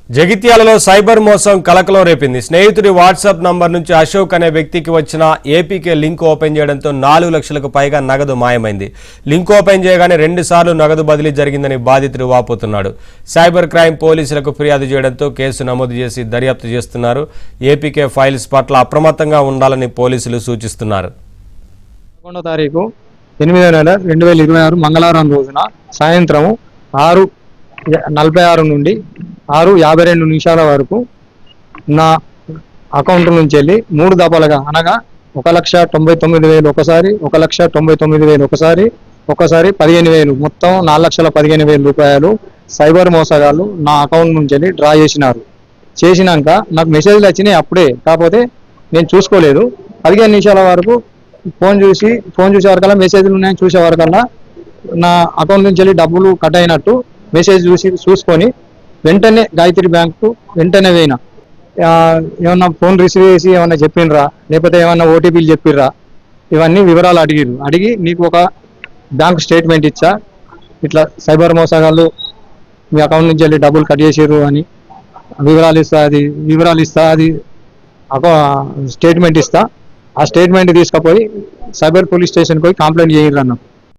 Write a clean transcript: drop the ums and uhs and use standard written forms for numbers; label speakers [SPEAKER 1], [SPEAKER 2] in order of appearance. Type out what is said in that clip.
[SPEAKER 1] జగిత్యాలలో సైబర్ మోసం కలకలం రేపింది. స్నేహితుడి వాట్సాప్ నంబర్ నుంచి అశోక్ అనే వ్యక్తికి వచ్చిన ఏపీకే లింక్ ఓపెన్ చేయడంతో 4 లక్షలకు పైగా నగదు మాయమైంది. లింక్ ఓపెన్ చేయగానే 2 సార్లు నగదు బదిలీ జరిగిందని బాధితుడు వాపోతున్నాడు. సైబర్ క్రైమ్ పోలీసులకు ఫిర్యాదు చేయడంతో కేసు నమోదు చేసి దర్యాప్తు చేస్తున్నారు. ఏపీకే ఫైల్స్ పట్ల అప్రమత్తంగా ఉండాలని పోలీసులు సూచిస్తున్నారు.
[SPEAKER 2] 11వ తారీఖు 8వ నెల 2026 మంగళవారం రోజున సాయంత్రం 6:46 నుండి 6:52 వరకు నా అకౌంట్ నుంచి వెళ్ళి 3 దఫాలుగా అనగా 1,99,000 ఒకసారి, 1,99,000 ఒకసారి 15,000 మొత్తం 4,15,000 రూపాయలు సైబర్ మోసగాళ్ళు నా అకౌంట్ నుంచి వెళ్ళి డ్రా చేసినాక నాకు మెసేజ్లు వచ్చినాయి అప్పుడే. కాకపోతే నేను చూసుకోలేదు. 15 నిమిషాల వరకు ఫోన్ చూసే వరకల్లా మెసేజ్లు ఉన్నాయని చూసే వరకల్లా నా అకౌంట్ నుంచి వెళ్ళి డబ్బులు కట్ అయినట్టు మెసేజ్ చూసుకొని వెంటనే గాయత్రి బ్యాంకు వెంటనే పోయినా. ఏమన్నా ఫోన్ రిసీవ్ చేసి ఏమన్నా చెప్పినరా, లేకపోతే ఏమన్నా ఓటీపీలు చెప్పిర్రా, ఇవన్నీ వివరాలు అడిగి నీకు ఒక బ్యాంక్ స్టేట్మెంట్ ఇచ్చా, ఇట్లా సైబర్ మోసగాళ్ళు మీ అకౌంట్ నుంచి వెళ్ళి డబ్బులు కట్ చేసారు అని వివరాలు ఇస్తా అది స్టేట్మెంట్ ఇస్తా. ఆ స్టేట్మెంట్ తీసుకుపోయి సైబర్ పోలీస్ స్టేషన్కి పోయి కంప్లైంట్ చేయరు అన్న.